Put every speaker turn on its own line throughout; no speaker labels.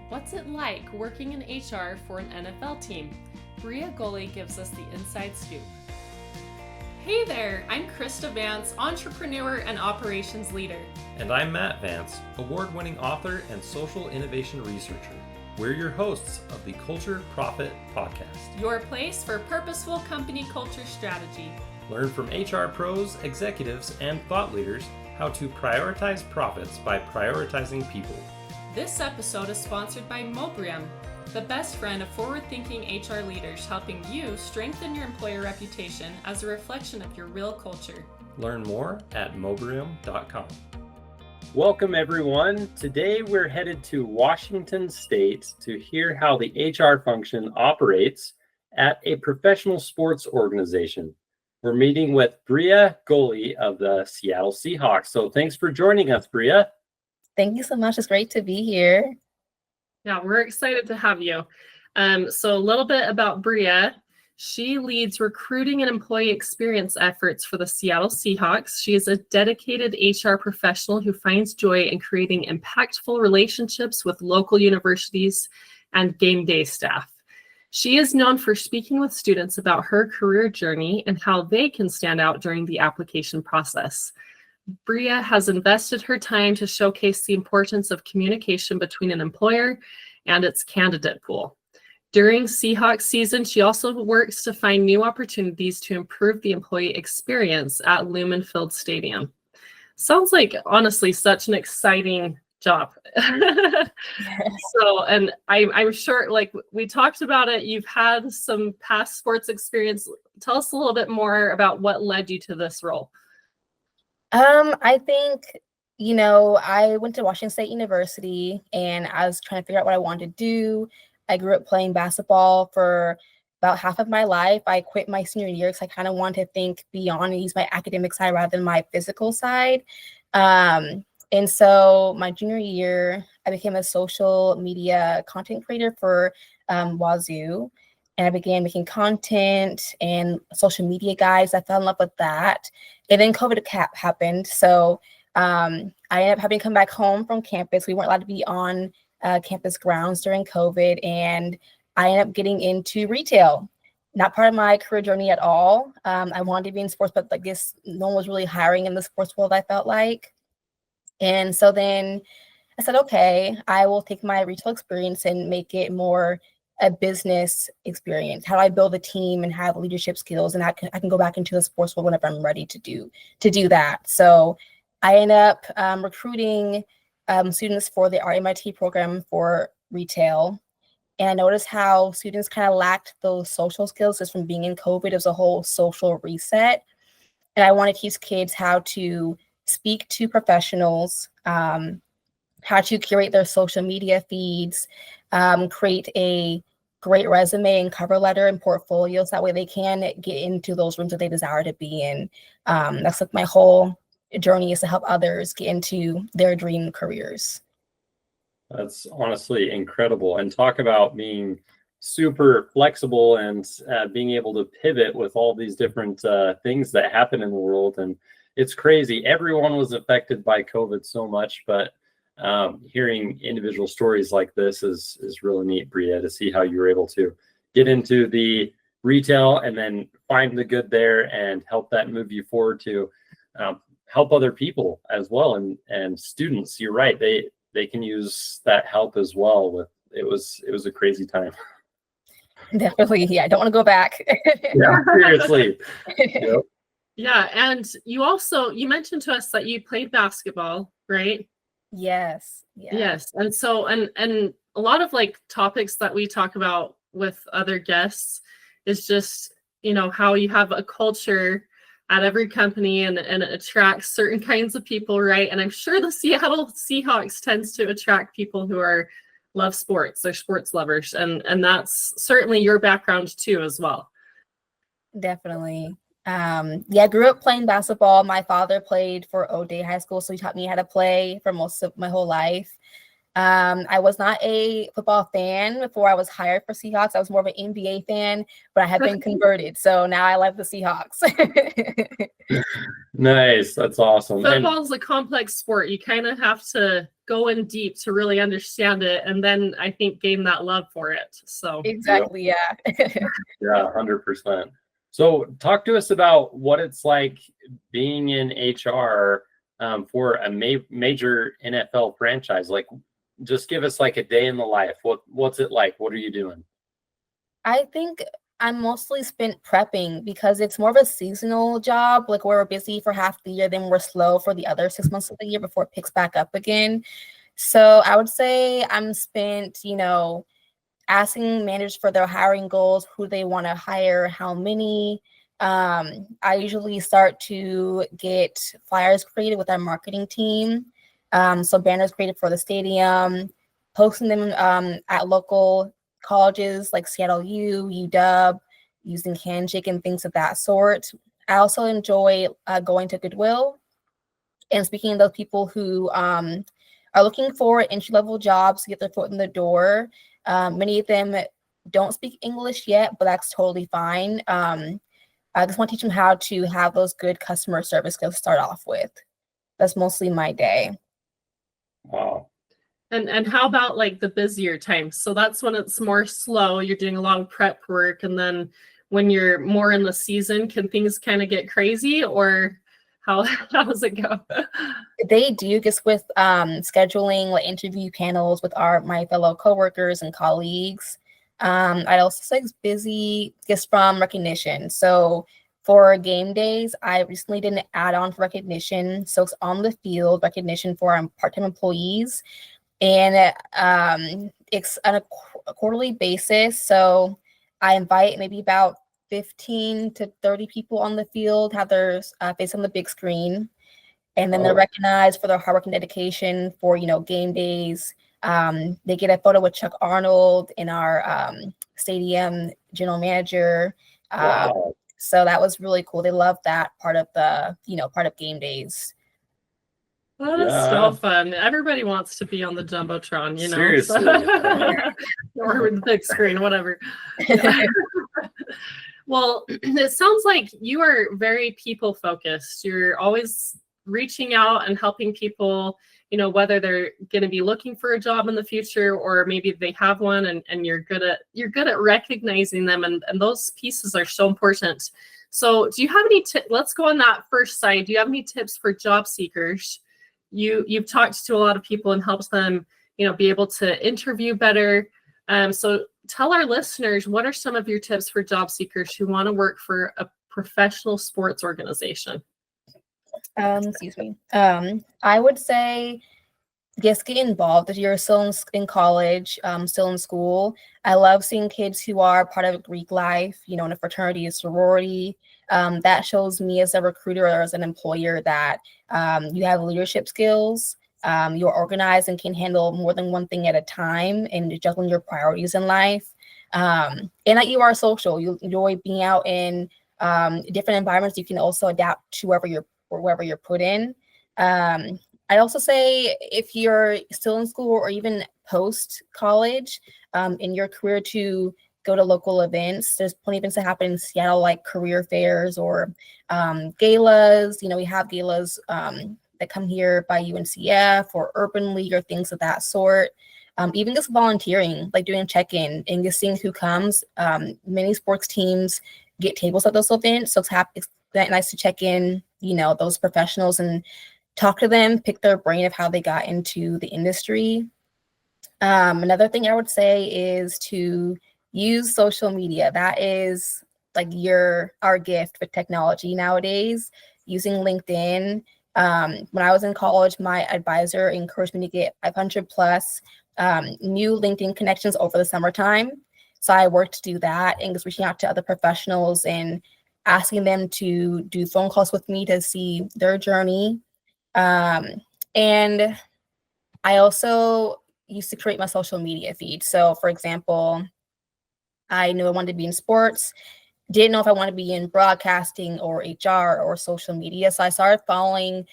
What's it like working in HR for an NFL team? Brea Gulley gives us the inside scoop. Hey there, I'm Krista Vance, entrepreneur and operations leader.
And I'm Matt Vance, award-winning author and social innovation researcher. We're your hosts of the Culture Profit Podcast.
Your place for purposeful company culture strategy.
Learn from HR pros, executives, and thought leaders how to prioritize profits by prioritizing people.
This episode is sponsored by Mobrium, the best friend of forward-thinking HR leaders, helping you strengthen your employer reputation as a reflection of your real culture.
Learn more at mobrium.com.
Welcome, everyone. Today we're headed to Washington State to hear how the HR function operates at a professional sports organization. We're meeting with Brea Gulley of the Seattle Seahawks. So thanks for joining us, Brea.
Thank you so much. It's great to be here.
Yeah, we're excited to have you. So a little bit about Brea. She leads recruiting and employee experience efforts for the Seattle Seahawks. She is a dedicated HR professional who finds joy in creating impactful relationships with local universities and game day staff. She is known for speaking with students about her career journey and how they can stand out during the application process. Brea has invested her time to showcase the importance of communication between an employer and its candidate pool. During Seahawks season, she also works to find new opportunities to improve the employee experience at Lumen Field Stadium. Sounds like, honestly, such an exciting job. So, and I'm sure, like we talked about it, you've had some past sports experience. Tell us a little bit more about what led you to this role.
I think, I went to Washington State University and I was trying to figure out what I wanted to do. I grew up playing basketball for about half of my life. I quit my senior year because I kind of wanted to think beyond and use my academic side rather than my physical side. And so my junior year, I became a social media content creator for Wazoo. And I began making content and social media guides. I fell in love with that. And then COVID happened. So I ended up having to come back home from campus. We weren't allowed to be on campus grounds during COVID. And I ended up getting into retail. Not part of my career journey at all. I wanted to be in sports, but I guess no one was really hiring in the sports world, I felt like. And so then I said, okay, I will take my retail experience and make it more a business experience. How do I build a team and have leadership skills? And I can go back into the sports world whenever I'm ready to do that. So I end up recruiting students for the RMIT program for retail. And I noticed how students kind of lacked those social skills just from being in COVID. It was a whole social reset. And I want to teach kids how to speak to professionals, how to curate their social media feeds, create a great resume and cover letter and portfolios. That way they can get into those rooms that they desire to be in. That's like my whole journey, is to help others get into their dream careers.
That's honestly incredible. And talk about being super flexible and being able to pivot with all these different things that happen in the world. And it's crazy. Everyone was affected by COVID so much, but hearing individual stories like this is really neat, Brea, to see how you were able to get into the retail and then find the good there and help that move you forward to help other people as well. And students, you're right, they can use that help as well. It was a crazy time.
Definitely. Yeah, I don't want to go back.
Yeah, seriously. Yep.
Yeah, and you mentioned to us that you played basketball, right?
Yes.
Yes. And so, and a lot of like topics that we talk about with other guests is just, how you have a culture at every company and it attracts certain kinds of people, right? And I'm sure the Seattle Seahawks tends to attract people who love sports. They're sports lovers. And that's certainly your background too, as well.
Definitely. I grew up playing basketball. My father played for O'Day High School, so he taught me how to play for most of my whole life. I was not a football fan before I was hired for Seahawks. I was more of an NBA fan, but I have been converted. So now I love the Seahawks.
Nice. That's awesome.
Football is a complex sport. You kind of have to go in deep to really understand it, and then I think gain that love for it. So
Exactly, yeah.
Yeah, 100%. So talk to us about what it's like being in HR for a major NFL franchise. Like, just give us like a day in the life. What's it like? What are you doing?
I think I'm mostly spent prepping because it's more of a seasonal job. Like we're busy for half the year, then we're slow for the other 6 months of the year before it picks back up again. So I would say I'm spent, asking managers for their hiring goals, who they want to hire, how many. I usually start to get flyers created with our marketing team. So banners created for the stadium, posting them at local colleges like Seattle U, UW, using Handshake and things of that sort. I also enjoy going to Goodwill and speaking to those people who are looking for entry-level jobs to get their foot in the door. Many of them don't speak English yet, but that's totally fine. I just want to teach them how to have those good customer service skills to start off with. That's mostly my day.
Wow.
And how about like the busier times? So that's when it's more slow. You're doing a lot of prep work, and then when you're more in the season, can things kind of get crazy, or how does it go?
They do, just with scheduling like interview panels with my fellow coworkers and colleagues. I'd also say it's busy just from recognition. So for game days, I recently did an add-on for recognition. So it's on the field recognition for our part-time employees. And it's on a quarterly basis. So I invite maybe about 15 to 30 people on the field, have their face on the big screen. And then they're recognized for their hard work and dedication for, game days. They get a photo with Chuck Arnold in our stadium general manager.
Wow.
So that was really cool. They love that part of part of game days.
That is so fun. Everybody wants to be on the Jumbotron,
Seriously.
or the big screen, whatever. Well, it sounds like you are very people focused. You're always reaching out and helping people, whether they're going to be looking for a job in the future, or maybe they have one, and you're good at recognizing them, and those pieces are so important. So do you have any let's go on that first side. Do you have any tips for job seekers? You've talked to a lot of people and helped them, be able to interview better. So tell our listeners, what are some of your tips for job seekers who want to work for a professional sports organization?
Excuse me. I would say just get involved. If you're still in college, still in school, I love seeing kids who are part of Greek life, in a fraternity, a sorority. That shows me as a recruiter or as an employer that you have leadership skills, you're organized and can handle more than one thing at a time and juggling your priorities in life. And that you are social. You enjoy being out in different environments. You can also adapt to wherever you're put in. I'd also say if you're still in school or even post-college in your career, to go to local events. There's plenty of events that happen in Seattle, like career fairs or galas. We have galas that come here by UNCF or Urban League or things of that sort. Even just volunteering, like doing check-in and just seeing who comes. Many sports teams get tables at those events, so it's nice to check in, those professionals and talk to them, pick their brain of how they got into the industry. Another thing I would say is to use social media. That is like our gift with technology nowadays, using LinkedIn. When I was in college, my advisor encouraged me to get 500 plus new LinkedIn connections over the summertime. So I worked to do that and just reaching out to other professionals and asking them to do phone calls with me to see their journey. And I also used to create my social media feed. So for example, I knew I wanted to be in sports, didn't know if I wanted to be in broadcasting or HR or social media. So I started following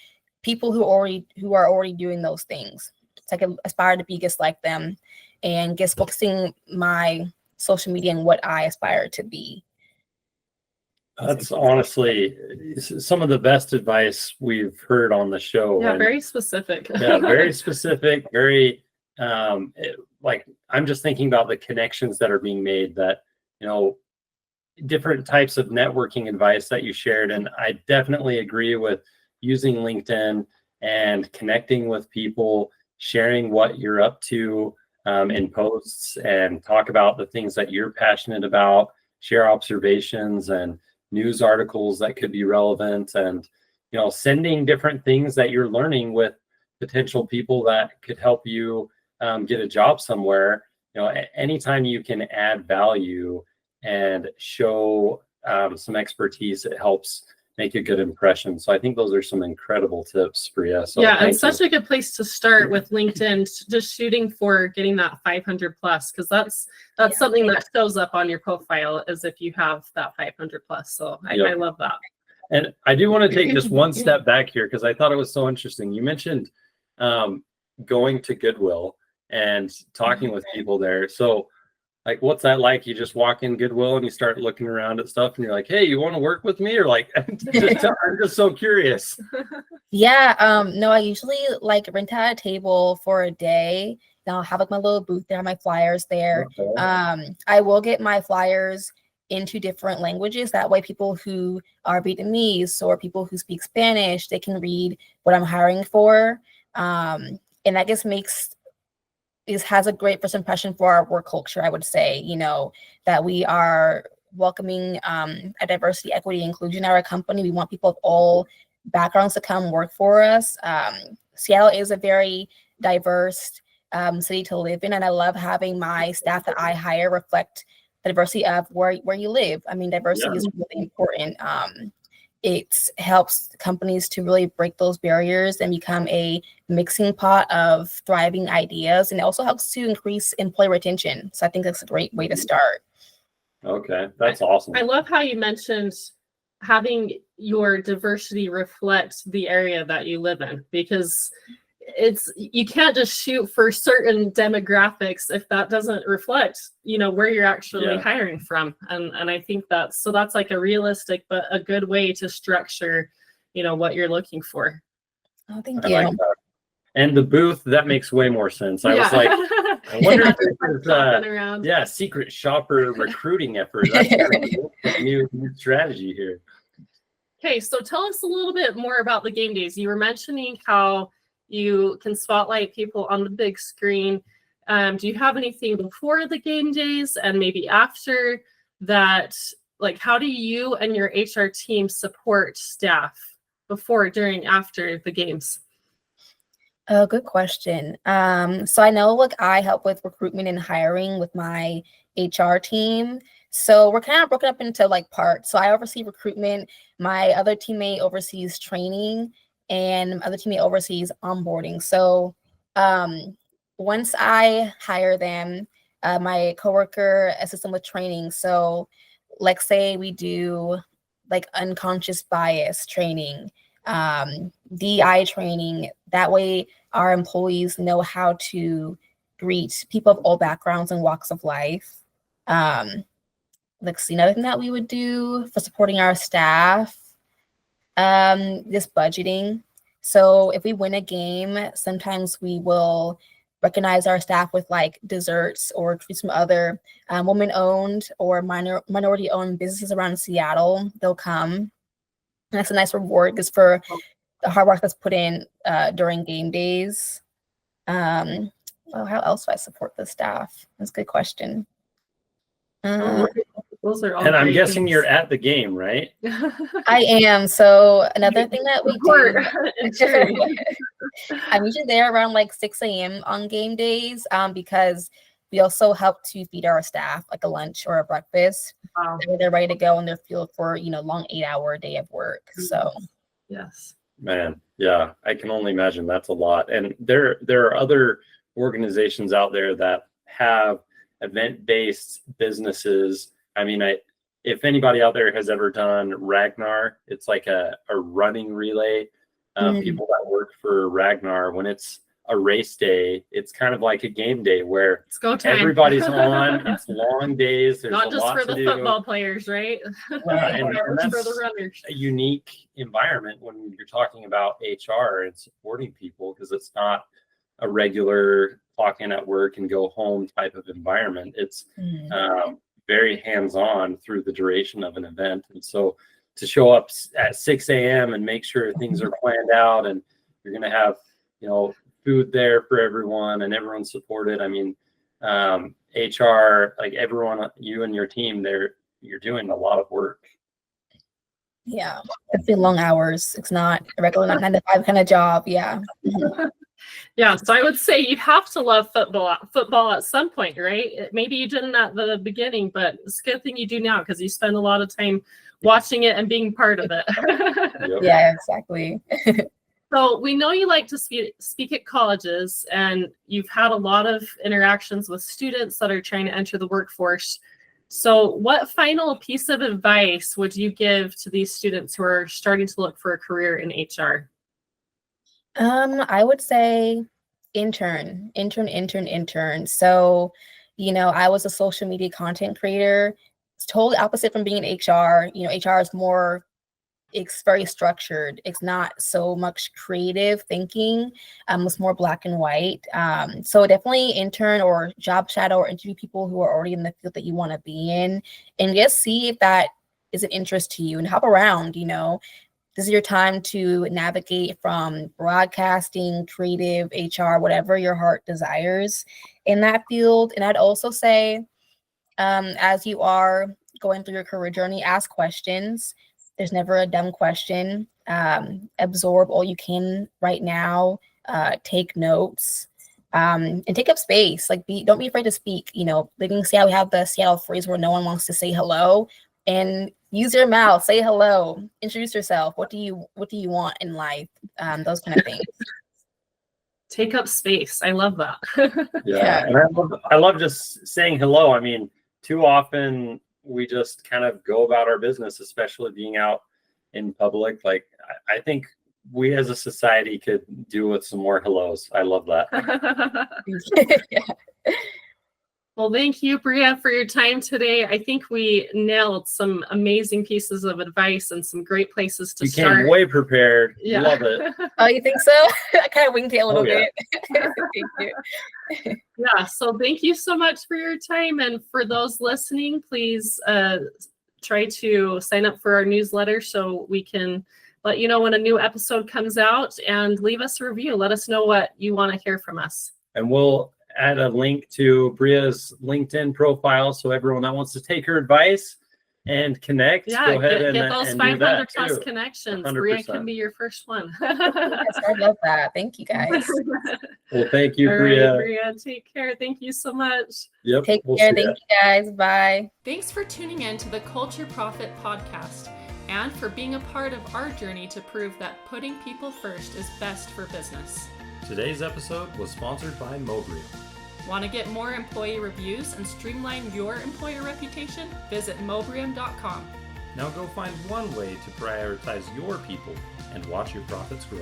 people who are already doing those things. so I can aspire to be just like them, and just focusing my social media and what I aspire to be.
That's honestly some of the best advice we've heard on the show.
Yeah,
and
very specific.
yeah, very specific, very like I'm just thinking about the connections that are being made, that, you know, different types of networking advice that you shared. And I definitely agree with using LinkedIn and connecting with people, sharing what you're up to in posts, and talk about the things that you're passionate about, share observations and news articles that could be relevant, and, you know, sending different things that you're learning with potential people that could help you get a job somewhere. You know, anytime you can add value and show some expertise, it helps make a good impression. So I think those are some incredible tips, Brea. So
yeah, and such a good place to start with LinkedIn, just shooting for getting that 500 plus, because that's something that shows up on your profile, as if you have that 500 plus. So I love that.
And I do want to take just one step back here, because I thought it was so interesting. You mentioned going to Goodwill and talking with people there. So, like, what's that like? You just walk in Goodwill and you start looking around at stuff, and you're like, "Hey, you want to work with me?" Or like, I'm just so curious.
Yeah, no, I usually like rent out a table for a day. Then I'll have like my little booth there, my flyers there.
Okay.
I will get my flyers into different languages. That way people who are Vietnamese or people who speak Spanish, they can read what I'm hiring for. And that just has a great first impression for our work culture, I would say, you know, that we are welcoming a diversity, equity, inclusion in our company. We want people of all backgrounds to come work for us. Seattle is a very diverse city to live in, and I love having my staff that I hire reflect the diversity of where you live. I mean, diversity is really important. It helps companies to really break those barriers and become a mixing pot of thriving ideas. And it also helps to increase employee retention. So I think that's a great way to start.
Okay, that's awesome.
I love how you mentioned having your diversity reflect the area that you live in, because you can't just shoot for certain demographics if that doesn't reflect, you know, where you're actually hiring from. And I think that's like a realistic but a good way to structure, you know, what you're looking for.
Oh, thank
I
you.
like that. And the booth, that makes way more sense. I was like, I wonder if there's secret shopper recruiting effort. That's a new strategy here.
Okay, so tell us a little bit more about the game days. You were mentioning how you can spotlight people on the big screen. Do you have anything before the game days and maybe after that? Like, how do you and your HR team support staff before, during, after the games?
Oh, good question. So I know, like, I help with recruitment and hiring with my HR team. So we're kind of broken up into like parts. So I oversee recruitment. My other teammate oversees training, and my other teammate oversees onboarding. So once I hire them, my coworker assists them with training. So like, say we do like unconscious bias training, DI training. That way our employees know how to greet people of all backgrounds and walks of life. Let's see, another thing that we would do for supporting our staff, this budgeting. So if we win a game, sometimes we will recognize our staff with like desserts or treats from other woman-owned or minority-owned businesses around Seattle. They'll come. And that's a nice reward just for the hard work that's put in during game days. Well, how else do I support the staff? That's a good question.
Those are all
and I'm
great
guessing
things.
You're at the game, right?
I am. So another thing that we do, I'm usually there around like 6 a.m. on game days because we also help to feed our staff like a lunch or a breakfast.
Wow.
They're ready to go and they're fueled for, you know, long 8-hour day of work. So
yes.
Man, yeah, I can only imagine that's a lot. And there are other organizations out there that have event-based businesses. I mean, if anybody out there has ever done Ragnar, it's like a running relay. People that work for Ragnar, when it's a race day, it's kind of like a game day where
It's go time.
everybody's on. It's long days. There's
Not
a
just
lot
for
to
the
do.
football players, right?
Yeah, and
For
that's
the runners.
a unique environment when you're talking about HR and supporting people, because it's not a regular clock in at work and go home type of environment. It's very hands-on through the duration of an event. And so to show up at 6 a.m. and make sure things are planned out and you're going to have, food there for everyone and everyone's supported. I mean, HR, like everyone, you and your team, you're doing a lot of work.
Yeah, it's been long hours. It's not a regular 9 to 5 kind of job. Yeah.
Yeah, so I would say you have to love football at some point, right? Maybe you didn't at the beginning, but it's a good thing you do now because you spend a lot of time watching it and being part of it.
Yep.
Yeah, exactly.
So we know you like to speak at colleges, and you've had a lot of interactions with students that are trying to enter the workforce. So what final piece of advice would you give to these students who are starting to look for a career in HR?
I would say intern. So, I was a social media content creator. It's totally opposite from being in HR. HR is it's very structured. It's not so much creative thinking. It's more black and white. So definitely intern or job shadow or interview people who are already in the field that you want to be in, and just see if that is an interest to you and hop around. This is your time to navigate from broadcasting, creative, HR, whatever your heart desires in that field. And I'd also say, as you are going through your career journey, ask questions. There's never a dumb question. Absorb all you can right now. Take notes, and take up space. Don't be afraid to speak. Living in Seattle, we have the Seattle phrase where no one wants to say hello, and use your mouth. Say hello. Introduce yourself. What do you want in life? Those kind of things.
Take up space. I love that.
Yeah. And I love just saying hello. I mean, too often we just kind of go about our business, especially being out in public. Like, I think we as a society could do with some more hellos. I love that.
Yeah.
Well, thank you, Brea, for your time today. I think we nailed some amazing pieces of advice and some great places to start.
You came way prepared.
Yeah.
Love it.
Oh, you think so? I kind of winged it a little bit. Thank you.
Yeah, so thank you so much for your time. And for those listening, please try to sign up for our newsletter so we can let you know when a new episode comes out, and leave us a review. Let us know what you want to hear from us.
And we'll add a link to Brea's LinkedIn profile, so everyone that wants to take her advice and connect, go ahead
get those 500 plus connections. 100%. Brea can be your first one.
Yes, I love that. Thank you, guys.
Well, thank you,
All
Brea.
right, Brea, take care. Thank you so much.
Yep.
Take care. Thank you, guys. Bye.
Thanks for tuning in to the Culture Profit Podcast, and for being a part of our journey to prove that putting people first is best for business.
Today's episode was sponsored by Mowbray.
Want to get more employee reviews and streamline your employer reputation? Visit mowbray.com.
Now go find one way to prioritize your people and watch your profits grow.